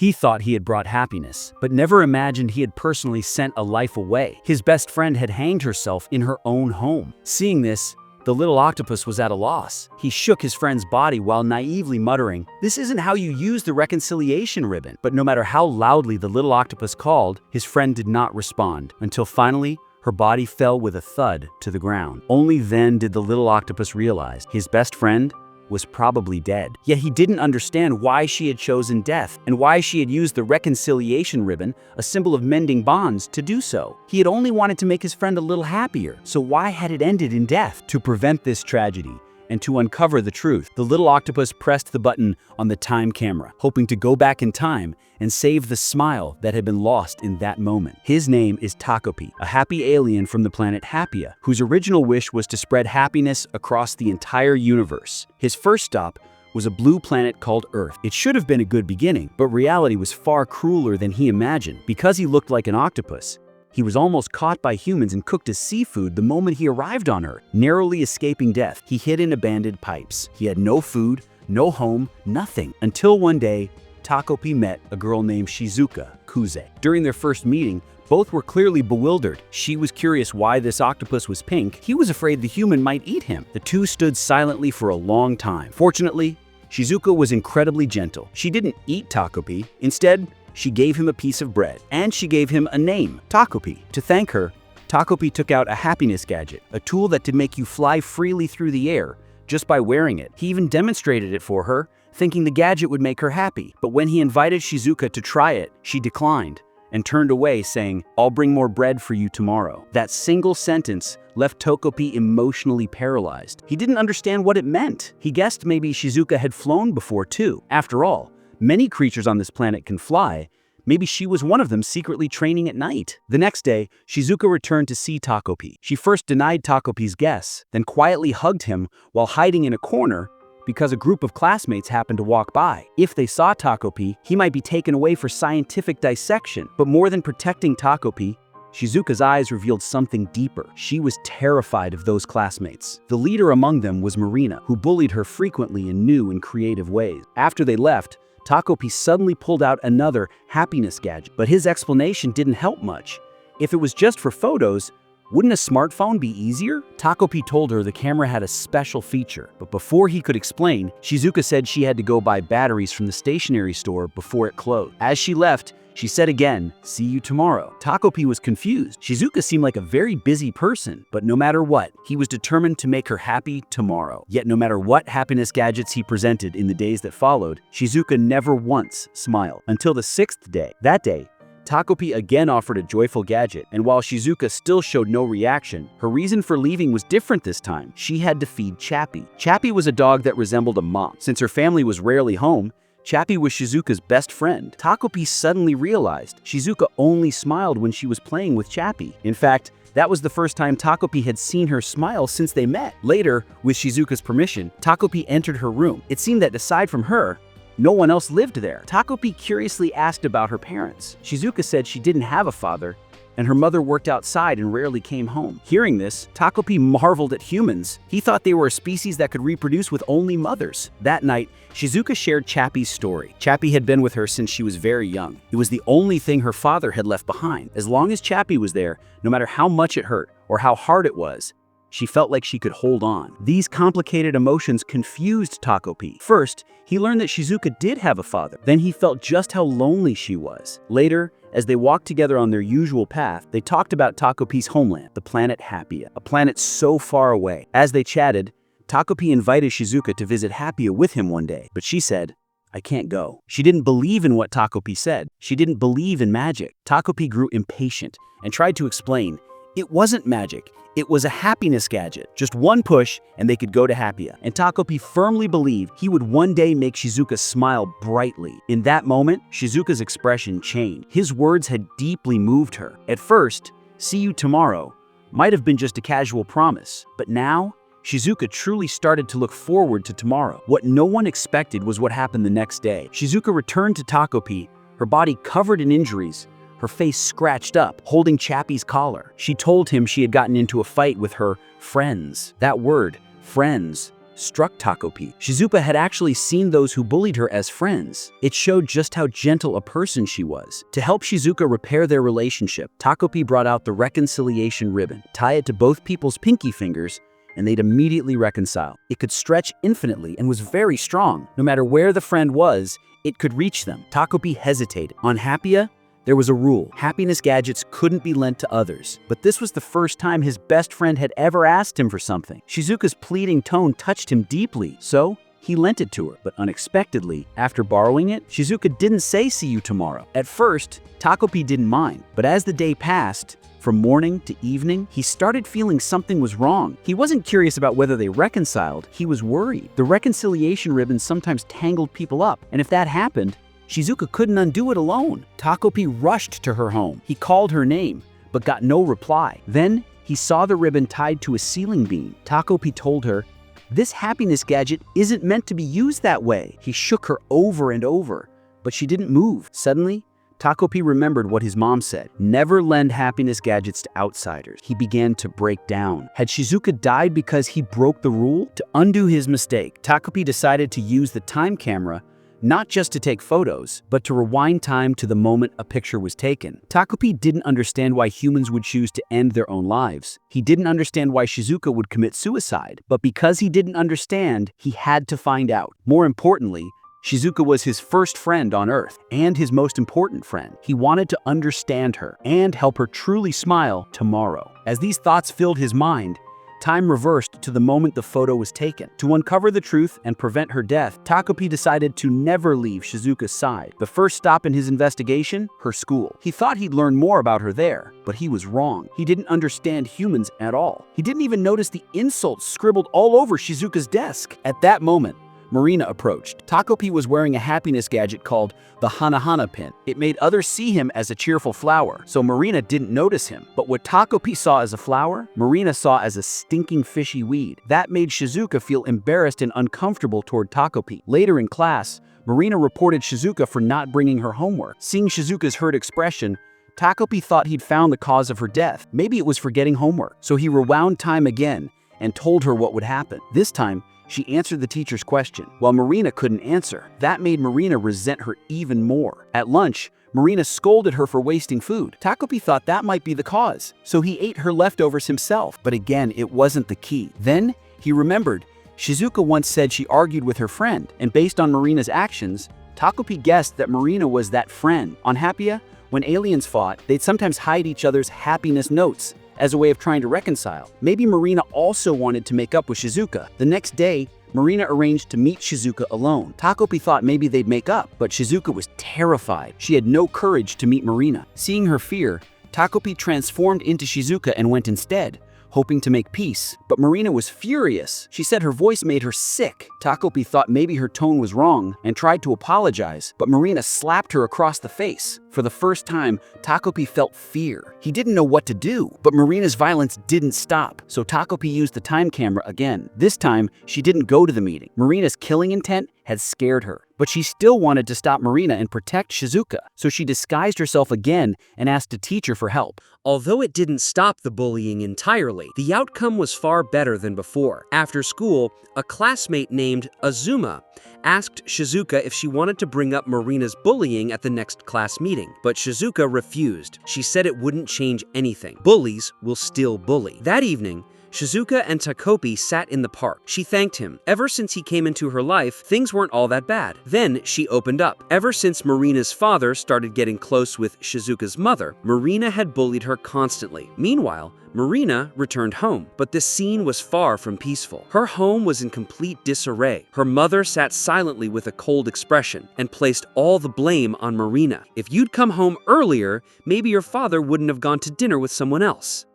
He thought he had brought happiness, but never imagined he had personally sent a life away. His best friend had hanged herself in her own home. Seeing this, the little octopus was at a loss. He shook his friend's body while naively muttering, "This isn't how you use the reconciliation ribbon." But no matter how loudly the little octopus called, his friend did not respond, until finally, her body fell with a thud to the ground. Only then did the little octopus realize his best friend was probably dead. Yet he didn't understand why she had chosen death and why she had used the reconciliation ribbon, a symbol of mending bonds, to do so. He had only wanted to make his friend a little happier, so why had it ended in death? To prevent this tragedy and to uncover the truth, the little octopus pressed the button on the time camera, hoping to go back in time and save the smile that had been lost in that moment. His name is Takopi, a happy alien from the planet Happia, whose original wish was to spread happiness across the entire universe. His first stop was a blue planet called Earth. It should have been a good beginning, but reality was far crueler than he imagined. Because he looked like an octopus, he was almost caught by humans and cooked as seafood the moment he arrived on Earth. Narrowly escaping death, he hid in abandoned pipes. He had no food, no home, nothing. Until one day, Takopi met a girl named Shizuka Kuze. During their first meeting, both were clearly bewildered. She was curious why this octopus was pink. He was afraid the human might eat him. The two stood silently for a long time. Fortunately, Shizuka was incredibly gentle. She didn't eat Takopi. Instead, she gave him a piece of bread, and she gave him a name, Takopi. To thank her, Takopi took out a happiness gadget, a tool that could make you fly freely through the air just by wearing it. He even demonstrated it for her, thinking the gadget would make her happy. But when he invited Shizuka to try it, she declined and turned away, saying, "I'll bring more bread for you tomorrow." That single sentence left Takopi emotionally paralyzed. He didn't understand what it meant. He guessed maybe Shizuka had flown before too. After all, many creatures on this planet can fly. Maybe she was one of them secretly training at night. The next day, Shizuka returned to see Takopi. She first denied Takopi's guess, then quietly hugged him while hiding in a corner because a group of classmates happened to walk by. If they saw Takopi, he might be taken away for scientific dissection. But more than protecting Takopi, Shizuka's eyes revealed something deeper. She was terrified of those classmates. The leader among them was Marina, who bullied her frequently in new and creative ways. After they left, Takopi suddenly pulled out another happiness gadget, but his explanation didn't help much. If it was just for photos, wouldn't a smartphone be easier? Takopi told her the camera had a special feature, but before he could explain, Shizuka said she had to go buy batteries from the stationery store before it closed. As she left, she said again, "See you tomorrow." Takopi was confused. Shizuka seemed like a very busy person, but no matter what, he was determined to make her happy tomorrow. Yet no matter what happiness gadgets he presented in the days that followed, Shizuka never once smiled. Until the sixth day. That day, Takopi again offered a joyful gadget, and while Shizuka still showed no reaction, her reason for leaving was different this time. She had to feed Chappie. Chappie was a dog that resembled a mop. Since her family was rarely home, Chappie was Shizuka's best friend. Takopi suddenly realized Shizuka only smiled when she was playing with Chappie. In fact, that was the first time Takopi had seen her smile since they met. Later, with Shizuka's permission, Takopi entered her room. It seemed that aside from her, no one else lived there. Takopi curiously asked about her parents. Shizuka said she didn't have a father, and her mother worked outside and rarely came home. Hearing this, Takopi marveled at humans. He thought they were a species that could reproduce with only mothers. That night, Shizuka shared Chappie's story. Chappie had been with her since she was very young. It was the only thing her father had left behind. As long as Chappie was there, no matter how much it hurt or how hard it was, she felt like she could hold on. These complicated emotions confused Takopi. First, he learned that Shizuka did have a father. Then he felt just how lonely she was. Later, as they walked together on their usual path, they talked about Takopi's homeland, the planet Happia, a planet so far away. As they chatted, Takopi invited Shizuka to visit Happia with him one day, but she said, "I can't go." She didn't believe in what Takopi said. She didn't believe in magic. Takopi grew impatient and tried to explain. It wasn't magic. It was a happiness gadget. Just one push and they could go to Happia. And Takopi firmly believed he would one day make Shizuka smile brightly. In that moment, Shizuka's expression changed. His words had deeply moved her. At first, "See you tomorrow" might have been just a casual promise. But now, Shizuka truly started to look forward to tomorrow. What no one expected was what happened the next day. Shizuka returned to Takopi, her body covered in injuries, her face scratched up, holding Chappie's collar. She told him she had gotten into a fight with her friends. That word, friends, struck Takopi. Shizuka had actually seen those who bullied her as friends. It showed just how gentle a person she was. To help Shizuka repair their relationship, Takopi brought out the reconciliation ribbon. Tie it to both people's pinky fingers, and they'd immediately reconcile. It could stretch infinitely and was very strong. No matter where the friend was, it could reach them. Takopi hesitated. On Happia, there was a rule. Happiness gadgets couldn't be lent to others. But this was the first time his best friend had ever asked him for something. Shizuka's pleading tone touched him deeply, so he lent it to her. But unexpectedly, after borrowing it, Shizuka didn't say "see you tomorrow." At first, Takopi didn't mind. But as the day passed, from morning to evening, he started feeling something was wrong. He wasn't curious about whether they reconciled, he was worried. The reconciliation ribbon sometimes tangled people up, and if that happened, Shizuka couldn't undo it alone. Takopi rushed to her home. He called her name, but got no reply. Then, he saw the ribbon tied to a ceiling beam. Takopi told her, "This happiness gadget isn't meant to be used that way." He shook her over and over, but she didn't move. Suddenly, Takopi remembered what his mom said, "Never lend happiness gadgets to outsiders." He began to break down. Had Shizuka died because he broke the rule? To undo his mistake, Takopi decided to use the time camera not just to take photos, but to rewind time to the moment a picture was taken. Takopi didn't understand why humans would choose to end their own lives. He didn't understand why Shizuka would commit suicide. But because he didn't understand, he had to find out. More importantly, Shizuka was his first friend on Earth, and his most important friend. He wanted to understand her and help her truly smile tomorrow. As these thoughts filled his mind, time reversed to the moment the photo was taken. To uncover the truth and prevent her death, Takopi decided to never leave Shizuka's side. The first stop in his investigation, her school. He thought he'd learn more about her there, but he was wrong. He didn't understand humans at all. He didn't even notice the insults scribbled all over Shizuka's desk. At that moment, Marina approached. Takopi was wearing a happiness gadget called the Hana pin. It made others see him as a cheerful flower, so Marina didn't notice him. But what Takopi saw as a flower, Marina saw as a stinking fishy weed. That made Shizuka feel embarrassed and uncomfortable toward Takopi. Later in class, Marina reported Shizuka for not bringing her homework. Seeing Shizuka's hurt expression, Takopi thought he'd found the cause of her death. Maybe it was forgetting homework. So he rewound time again and told her what would happen. This time, she answered the teacher's question, while Marina couldn't answer. That made Marina resent her even more. At lunch, Marina scolded her for wasting food. Takopi thought that might be the cause, so he ate her leftovers himself. But again, it wasn't the key. Then, he remembered, Shizuka once said she argued with her friend, and based on Marina's actions, Takopi guessed that Marina was that friend. On Happia, when aliens fought, they'd sometimes hide each other's happiness notes as a way of trying to reconcile. Maybe Marina also wanted to make up with Shizuka. The next day, Marina arranged to meet Shizuka alone. Takopi thought maybe they'd make up, but Shizuka was terrified. She had no courage to meet Marina. Seeing her fear, Takopi transformed into Shizuka and went instead, hoping to make peace. But Marina was furious. She said her voice made her sick. Takopi thought maybe her tone was wrong and tried to apologize, but Marina slapped her across the face. For the first time, Takopi felt fear. He didn't know what to do, but Marina's violence didn't stop, so Takopi used the time camera again. This time, she didn't go to the meeting. Marina's killing intent had scared her, but she still wanted to stop Marina and protect Shizuka, so she disguised herself again and asked a teacher for help. Although it didn't stop the bullying entirely, the outcome was far better than before. After school, a classmate named Azuma asked Shizuka if she wanted to bring up Marina's bullying at the next class meeting, but Shizuka refused. She said it wouldn't change anything. Bullies will still bully. That evening, Shizuka and Takopi sat in the park. She thanked him. Ever since he came into her life, things weren't all that bad. Then she opened up. Ever since Marina's father started getting close with Shizuka's mother, Marina had bullied her constantly. Meanwhile, Marina returned home, but this scene was far from peaceful. Her home was in complete disarray. Her mother sat silently with a cold expression and placed all the blame on Marina. If you'd come home earlier, maybe your father wouldn't have gone to dinner with someone else.